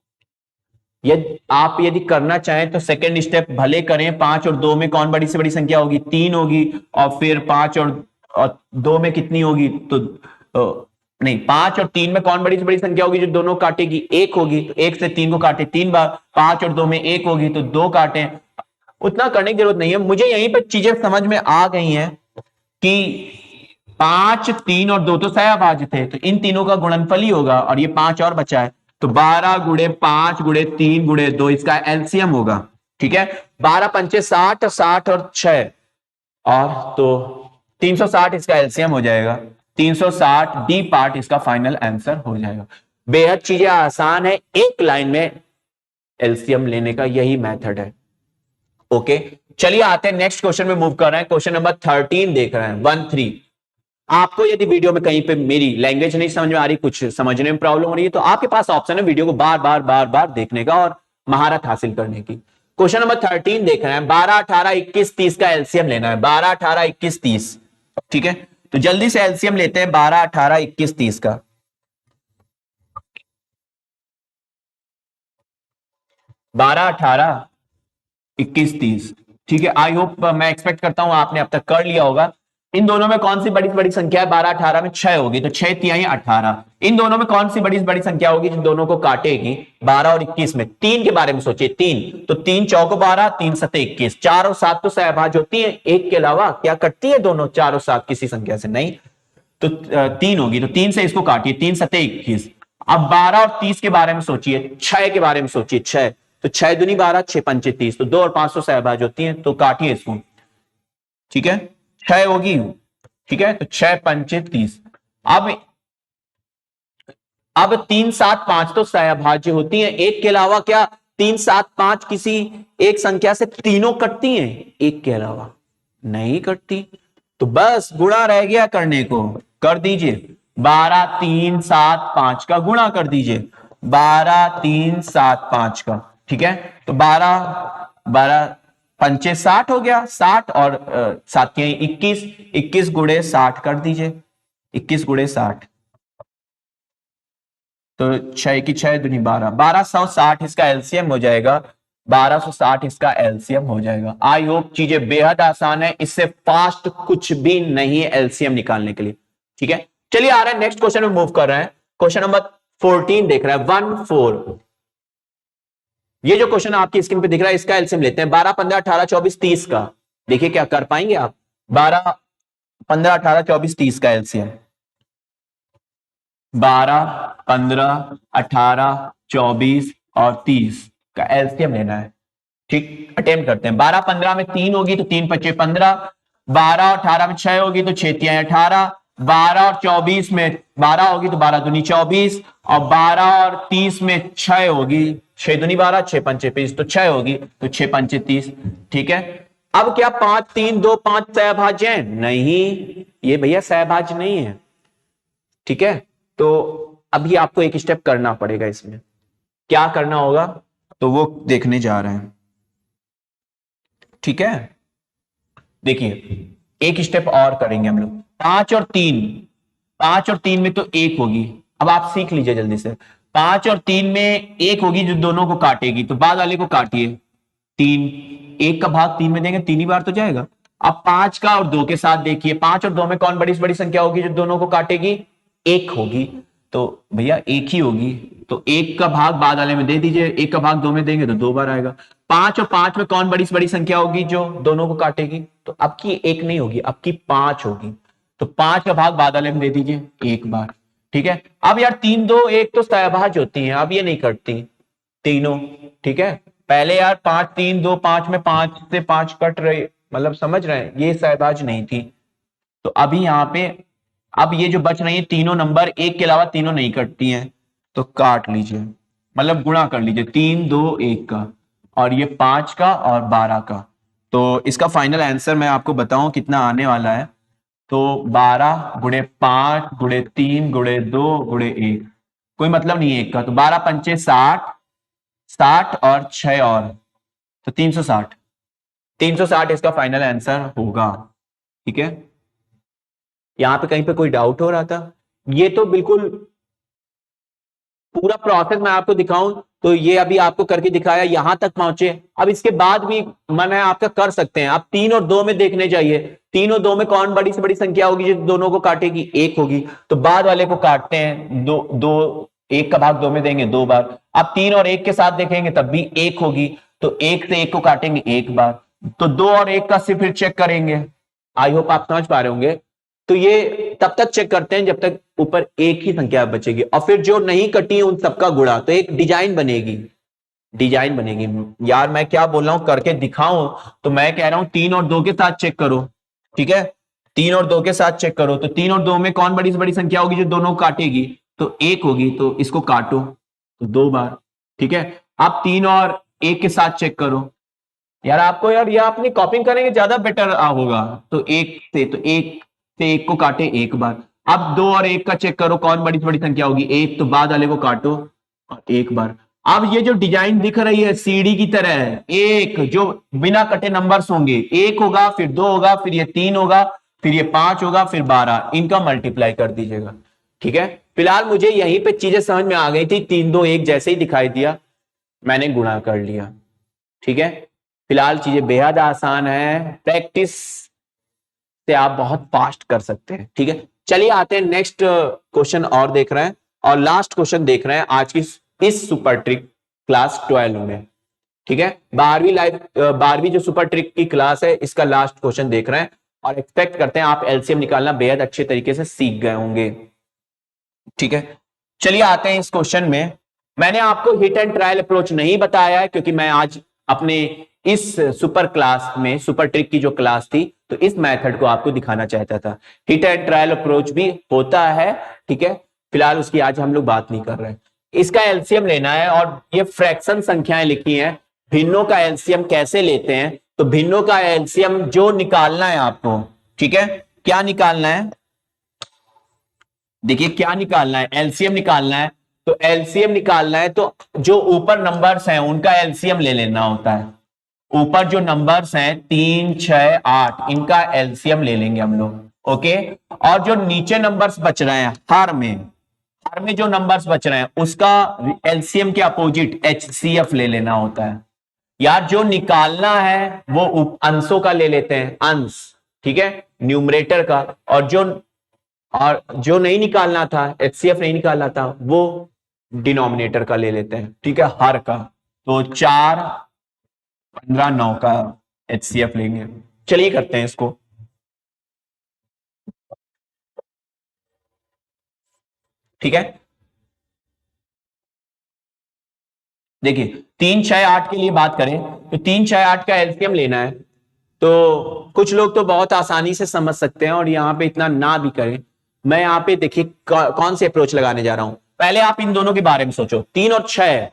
यदि करना चाहें तो सेकंड स्टेप भले करें। 5 और 2 में कौन बड़ी से बड़ी संख्या होगी? 3 होगी। और फिर 5 और 2 में कितनी होगी? तो नहीं, 5 और 3 में कौन बड़ी से बड़ी संख्या होगी जो दोनों काटेगी? 1 होगी। तो 1 से 3 को काटे 3 बार, 5 और 2 में 1 होगी, तो 2 काटे। उतना करने की जरूरत नहीं है, मुझे यहीं पर चीजें समझ में आ गई हैं कि 5 3 और 2 तो सहभाज्य थे, तो इन तीनों का गुणनफल ही होगा, और ये 5 और बचा है, तो 12 गुणे 5 गुणे 3 गुणे 2 इसका एलसीएम होगा, ठीक है। 12 पंचे 60, 60 और 6 और तो 360 इसका एलसीएम हो जाएगा। 360 डी पार्ट इसका फाइनल आंसर हो जाएगा। बेहद चीजें आसान है, एक लाइन में एलसीएम लेने का यही मेथड है। ओके, चलिए आते हैं नेक्स्ट क्वेश्चन में मूव कर रहे हैं। क्वेश्चन नंबर 13 देख रहे हैं, 1 3। आपको यदि वीडियो में कहीं पे मेरी लैंग्वेज नहीं समझ में आ रही, कुछ समझने में प्रॉब्लम हो रही है, तो आपके पास ऑप्शन है वीडियो को बार बार बार बार देखने का और महारत हासिल करने की। क्वेश्चन नंबर 13 देख रहे हैं, 12 18 21 30 का एलसीएम लेना है। 12 18 21 30, ठीक है। तो जल्दी से एलसीएम लेते हैं 12 18 21 30 का। 12 18 21 30, ठीक है। आई होप, मैं एक्सपेक्ट करता हूं आपने अब तक कर लिया होगा। इन दोनों में कौन सी बड़ी बड़ी संख्या है? 12 18 में 6 होगी, तो 6 तिहाई 18। इन दोनों में कौन सी बड़ी बड़ी संख्या होगी जो दोनों को काटेगी? 12 और 21 में। 3 के बारे में सोचिए, 3, तो 3 चौक 12 3 सते 21, 4 और 7 तो सहभाज्य होती है, एक के अलावा क्या कटती है दोनों? 4 और 7 किसी संख्या से नहीं, तो 3 होगी, तो 3 से इसको काटिए, 3 सते 21। अब 12 और 30 के बारे में सोचिए, 6 के बारे में सोचिए, 6, तो 6 दूनी 12 6 पंचे 30, तो 2 और 5 तो सहभाज्य होती हैं, तो काटिए इसको, ठीक है। 6 होगी, ठीक है, तो 6 पंचे 30। अब 3 7 5 तो सहभाज्य होती हैं, एक के अलावा क्या 3 7 5 किसी एक संख्या से तीनों कटती हैं? एक के अलावा नहीं कटती, तो बस गुणा रह गया करने को, कर दीजिए। 12 3 7 5 का गुणा कर दीजिए, 12 3 7 5 का, ठीक है। तो 12 12 पंचे 60 हो गया, 60 और 7 21, 21 गुणे 60 कर दीजिए, 21 गुणे 60, तो 6 की 6 दूनी 12, 1260 इसका एलसीएम हो जाएगा। 1260 इसका एलसीएम हो जाएगा। आई होप चीजें बेहद आसान है, इससे फास्ट कुछ भी नहीं है एलसीएम निकालने के लिए, ठीक है। चलिए आ रहे हैं नेक्स्ट क्वेश्चन में मूव कर रहे हैं। क्वेश्चन नंबर 14 देख रहे हैं, 1 4। ये जो क्वेश्चन आपकी स्क्रीन पे दिख रहा है इसका एलसीएम लेते हैं। 12 15 18 24 30 का। देखिए क्या कर पाएंगे आप? 12 15 18 24 30 का एलसीएम। 12 15 18 24 और 30 का एलसीएम लेना है, ठीक। अटेम्प्ट करते हैं। 12 15 में 3 होगी, तो 3 5 15। 12 और 18 में 6 होगी, तो 6 तिहाई 18। 12 और 24 में 12 होगी, तो 12 दूनी 24। और 12 और 30 में 6 होगी, 6 दूनी 12 6 पंचे 20, तो 6 होगी, तो 6 पंचे 30, ठीक है। अब क्या 5 3 2 5 सहभाज्य है? नहीं, ये भैया सहभाज्य नहीं है, ठीक है। तो अभी आपको एक स्टेप करना पड़ेगा इसमें। क्या करना होगा तो वो देखने जा रहे हैं, ठीक है। देखिए एक स्टेप और करेंगे हम लोग। 5 और 3, 5 और 3 में तो 1 होगी। अब आप सीख लीजिए जल्दी से। 5 और 3 में 1 होगी जो दोनों को काटेगी, तो बाद वाले को काटिए। 3, 1 का भाग 3 में देंगे, 3 ही बार तो जाएगा। अब 5 का और 2 के साथ देखिए, 5 और 2 में कौन बड़ी से बड़ी संख्या होगी जो दोनों को काटेगी? 1 होगी। तो भैया एक ही होगी, तो एक का भाग बाद वाले में दे दीजिए, एक का भाग दो में देंगे तो दो बार आएगा। 5 और 5 में कौन बड़ी से बड़ी संख्या होगी जो दोनों को काटेगी? तो अब की एक नहीं होगी, अब की 5 होगी, तो 5 का भाग बाद वाले में दे दीजिए एक बार। ठीक है, अब यार 3 2 1 तो सहभाज्य होती हैं, अब ये नहीं कटती तीनों। ठीक है, पहले यार 5 3 2 5 में 5 से 5 कट रहे, मतलब समझ रहे हैं, ये सहभाज्य नहीं थी। तो अभी यहां पे अब ये जो बच रही है तीनों नंबर, एक के अलावा तीनों नहीं कटती हैं, तो काट लीजिए, मतलब गुणा कर लीजिए 3 2 1 का, और ये 5 का और 12 का। तो इसका फाइनल आंसर मैं आपको बताऊं कितना आने वाला है, तो 12 गुणे 5 गुणे 3 गुणे 2 गुणे 1, कोई मतलब नहीं है एक का, तो 12 पंचे 60, 60 और 6 और, तो 360, 360 इसका फाइनल आंसर होगा। ठीक है, यहां पे कहीं पे कोई डाउट हो रहा था? ये तो बिल्कुल पूरा प्रोसेस मैं आपको दिखाऊं तो ये अभी आपको करके दिखाया, यहां तक पहुंचे, अब इसके बाद भी मन है आपका कर सकते हैं। आप 3 और 2 में देखने चाहिए, 3 और 2 में कौन बड़ी से बड़ी संख्या होगी जो दोनों को काटेगी? एक होगी, तो बाद वाले को काटते हैं, दो दो, एक का भाग दो में देंगे दो बार। अब 3 और 1 के साथ देखेंगे तब भी एक होगी, तो एक से एक को काटेंगे एक बार, तो 2 और 1 का से फिर चेक करेंगे। आई होप आप समझ पा रहे होंगे। तो ये तब तक चेक करते हैं जब तक ऊपर एक ही संख्या बचेगी, और फिर जो नहीं कटी है उन सबका गुणा, तो एक डिजाइन बनेगी, डिजाइन बनेगी। यार मैं क्या बोल रहा हूं, करके दिखाऊं? तो मैं कह रहा हूं 3 और 2 के साथ चेक करो। ठीक है, 3 और 2 के साथ चेक करो, तो 3 और 2 में कौन बड़ी से बड़ी संख्या होगी जो दोनों को काटेगी? तो एक होगी, तो इसको काटो तो दो बार। ठीक है, अब 3 और 1 के साथ चेक करो। यार आपको यार यह अपनी कॉपिंग करेंगे ज्यादा बेटर होगा, तो एक से एक को काटे एक बार। अब 2 और 1 का चेक करो कौन बड़ी से बड़ी संख्या होगी? एक, तो बाद वाले को काटो और एक बार। अब ये जो डिजाइन दिख रही है सीढ़ी की तरह है, एक जो बिना कटे नंबर्स होंगे, एक होगा फिर 2 होगा फिर ये 3 होगा फिर ये 5 होगा फिर 12, इनका मल्टीप्लाई कर दीजिएगा। ठीक है, फिलहाल मुझे यहीं पे चीजें समझ में आ गई थी, 3 2 1 जैसे ही दिखाई दिया मैंने गुणा कर लिया। ठीक है, फिलहाल चीजें बेहद आसान है, प्रैक्टिस से आप बहुत फास्ट कर सकते हैं। ठीक है, चलिए आते हैं नेक्स्ट क्वेश्चन और देख रहे हैं, और लास्ट क्वेश्चन देख रहे हैं आज की इस सुपर ट्रिक क्लास 12 में। ठीक है, 12वीं जो सुपर ट्रिक की क्लास है इसका लास्ट क्वेश्चन देख रहे हैं, और एक्सपेक्ट करते हैं आप एलसीएम निकालना बेहद अच्छे तरीके से सीख गए होंगे। ठीक है, चलिए आते हैं इस क्वेश्चन में। मैंने आपको हिट एंड ट्रायल अप्रोच नहीं बताया है, क्योंकि मैं आज अपने इस सुपर क्लास में, सुपर ट्रिक की जो क्लास थी, तो इस मेथड को आपको दिखाना चाहता था। हिट एंड ट्रायल अप्रोच भी होता है, ठीक है, फिलहाल उसकी आज हम लोग बात नहीं कर रहे हैं। इसका एलसीएम लेना है, और ये फ्रैक्शन संख्याएं लिखी हैं, भिन्नों का एलसीएम कैसे लेते हैं? तो भिन्नों का एलसीएम जो निकालना है आपको, ठीक है, क्या निकालना है? देखिए क्या निकालना है, एलसीएम निकालना है। तो एलसीएम निकालना है तो जो ऊपर नंबर्स हैं उनका एलसीएम ले लेना होता है। ऊपर जो नंबर्स हैं 3 6 8, इनका एलसीएम ले लेंगे हम लोग। ओके, और जो नीचे नंबर्स बच रहे हैं हर में जो नंबर्स बच रहे हैं उसका एलसीएम के अपोजिट एचसीएफ ले लेना होता है। यार जो निकालना है वो अंशों का ले लेते हैं, अंश, ठीक है, न्यूमरेटर का, और जो नहीं निकालना था, एचसीएफ नहीं निकालना था, वो डिनोमिनेटर का ले लेते हैं। ठीक है, हर का, तो 4 15 9 का एचसीएफ लेंगे। चलिए करते हैं इसको। ठीक है, देखिए 3 6 8 के लिए बात करें तो 3 6 8 का एलसीएम लेना है, तो कुछ लोग तो बहुत आसानी से समझ सकते हैं और यहां पे इतना ना भी करें। मैं यहां पे देखिए कौन से अप्रोच लगाने जा रहा हूं। पहले आप इन दोनों के बारे में सोचो, 3 और 6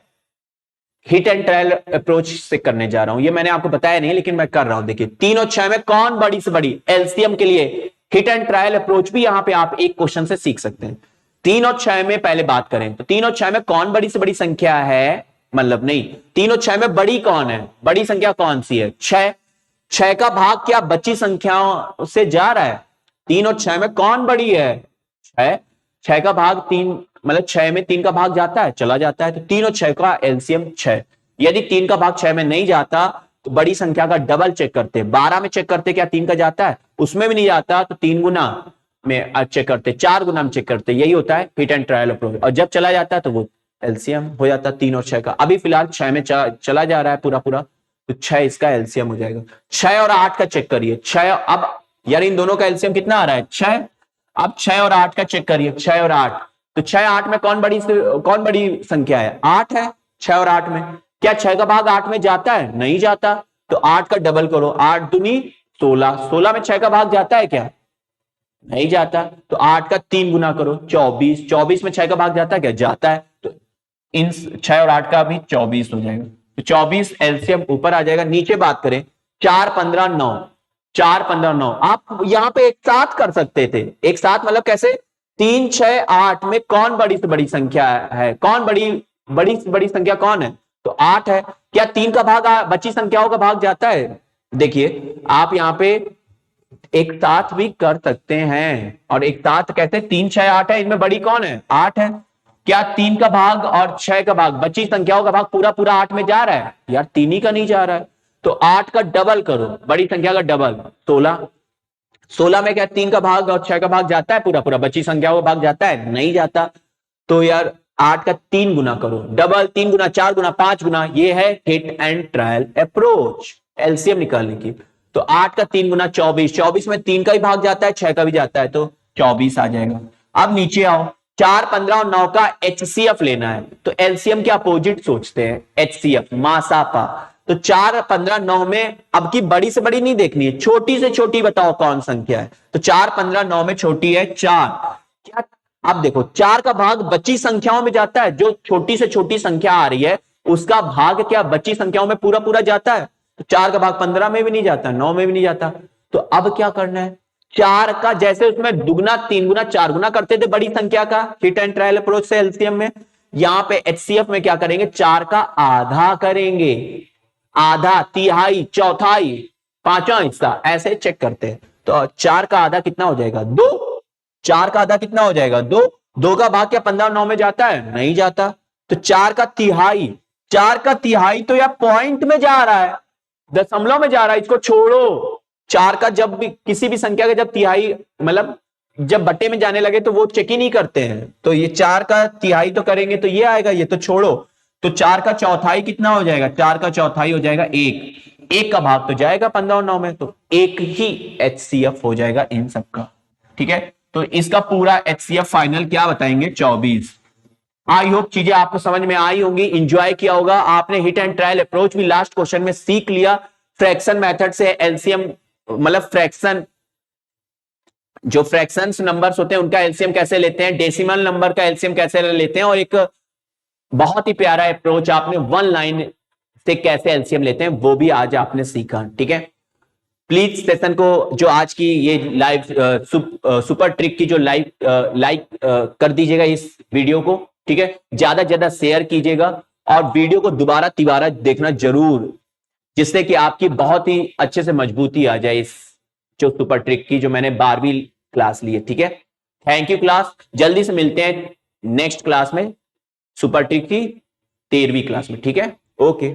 हिट एंड ट्रायल अप्रोच से करने जा रहा हूं, ये मैंने आपको बताया नहीं लेकिन मैं कर रहा हूं। देखिए 3 और 6 में कौन बड़ी से बड़ी, एलसीएम के लिए हिट एंड ट्रायल अप्रोच भी यहां पे आप एक क्वेश्चन से सीख सकते हैं। 3 और 6 में पहले बात करें तो 3 और 6 में कौन बड़ी से बड़ी संख्या है, मतलब नहीं, 3 और 6 में बड़ी कौन है, बड़ी संख्या कौन सी है? 6। 6 का भाग क्या बची संख्याओं से जा रहा है? 3 और 6 में कौन बड़ी है? 6। 6 का भाग 3, मतलब 6 में 3 का भाग जाता है, चला जाता है, तो 3 और 6 का एलसीएम 6। यदि 3 का भाग 6 में नहीं जाता तो बड़ी संख्या का डबल चेक करते, 12 में चेक करते, क्या 3 का जाता है? उसमें भी नहीं जाता, तो 3 गुना में चेक करते, 4 गुना में चेक करते, यही होता है हिट एंड ट्रायल अप्रोच। और जब चला जाता है तो वो एलसीएम हो जाता है 3 और 6 का। अभी फिलहाल 6 में चला जा रहा है पूरा पूरा, तो 6 इसका एलसीएम हो जाएगा। 6 और 8 का चेक करिए, 6 अब यार इन दोनों का एलसीएम कितना आ रहा है 6। अब 6 और 8 का चेक करिए, 6 और 8, तो 6 8 में कौन बड़ी संख्या है, 8 है। 6 और 8 में क्या 6 का भाग 8 में जाता है, नहीं जाता, तो 8 का डबल करो, 8 दूनी 16, 16 में 6 का भाग जाता है क्या, नहीं जाता, तो 8 का 3 गुना करो 24, 24 में 6 का भाग जाता है क्या, जाता है, तो इन 6 और 8 का भी 24 हो जाएगा। तो 24 एलसीएम ऊपर आ जाएगा। नीचे बात करें 4 15 9, 4 15 9 आप यहां पे एक साथ कर सकते थे, एक साथ मतलब कैसे, 3 6 8 में कौन बड़ी से बड़ी संख्या है, कौन बड़ी से बड़ी संख्या कौन है, तो 8 है। क्या 3 का भाग बची संख्याओं का भाग जाता है, देखिए आप यहां पे एक साथ भी कर सकते हैं, और एक साथ कैसे, 3 6 8 है, इनमें बड़ी कौन है, 8 है। क्या 3 का भाग और 6 का भाग, बची संख्याओं का भाग पूरा पूरा 8 में जा रहा है, यार 3 ही का नहीं जा रहा है, तो 8 का डबल करो, बड़ी संख्या का डबल 16, 16 में क्या 3 का भाग और 6 का भाग जाता है पूरा पूरा, बची संख्याओं का भाग जाता है, नहीं जाता, तो यार 8 का 3 गुना करो, डबल 3 गुना 4 गुना 5 गुना, ये है hit and trial approach LCM निकालने की। तो 8 का 3 गुना 24, 24 में 3 का ही भाग जाता है, 6 का भी जाता है, तो 24 आ जाएगा। अब नीचे आओ, 4 15 और 9 का एचसीएफ लेना है, तो एलसीएम के अपोजिट सोचते हैं, एचसीएफ मासापा। तो 4 15 9 में अब की बड़ी से बड़ी नहीं देखनी है, छोटी से छोटी बताओ कौन संख्या है, तो 4 15 9 में छोटी है 4। क्या अब देखो 4 का भाग बची संख्याओं में जाता है, जो छोटी से छोटी संख्या आ रही है उसका भाग क्या बची संख्याओं में पूरा पूरा जाता है, तो 4 का भाग 15 में भी नहीं जाता, 9 में भी नहीं जाता, तो अब क्या करना है, 4 का जैसे उसमें दुगना 3 गुना 4 गुना करते थे बड़ी संख्या का हिट एंड ट्रायल अप्रोच से एलसीएम में, यहां पे एचसीएफ में क्या करेंगे, 4 का आधा करेंगे, आधा तिहाई चौथाई पांचवा हिस्सा ऐसे चेक करते हैं, तो 4 का आधा कितना हो जाएगा 2, 4 का आधा कितना हो जाएगा 2, 2 का भाग क्या 15 9 में जाता है, नहीं जाता, तो 4 का तिहाई, 4 का तिहाई तो यार पॉइंट में जा रहा है, दशमलव में जा रहा है, इसको छोड़ो। 4 का जब भी किसी भी संख्या का जब तिहाई मतलब जब बट्टे में जाने लगे तो वो चेक ही नहीं करते हैं, तो ये 4 का तिहाई तो करेंगे तो ये आएगा, ये तो छोड़ो, तो 4 का चौथाई कितना हो जाएगा, 4 का चौथाई हो जाएगा 1, 1 का भाग तो जाएगा 15 और 9 में, तो एक ही एचसीएफ हो जाएगा इन सबका, ठीक है। तो इसका पूरा एचसीएफ फाइनल क्या बताएंगे 24। आई होप चीजें आपको समझ में आई होंगी, इंजॉय किया होगा आपने, हिट एंड ट्रायल अप्रोच भी लास्ट क्वेश्चन में सीख लिया, फ्रैक्शन मेथड से एलसीएम मतलब फ्रैक्शन जो फ्रैक्शंस नंबर्स होते हैं उनका एलसीएम कैसे लेते हैं, डेसिमल नंबर का एलसीएम कैसे लेते हैं, और एक बहुत ही प्यारा अप्रोच आपने 1 लाइन से कैसे एलसीएम लेते हैं वो भी आज आपने सीखा, ठीक है। प्लीज सेशन को जो आज की ये लाइव सुपर ट्रिक की जो लाइक कर दीजिएगा इस वीडियो को, ठीक है, ज्यादा से ज्यादा शेयर कीजिएगा, और वीडियो को दोबारा तिबारा देखना जरूर, जिससे कि आपकी बहुत ही अच्छे से मजबूती आ जाए इस जो सुपर ट्रिक की जो मैंने 12वीं क्लास ली है, ठीक है। थैंक यू क्लास, जल्दी से मिलते हैं नेक्स्ट क्लास में सुपर ट्रिक की 13वीं क्लास में, ठीक है, ओके।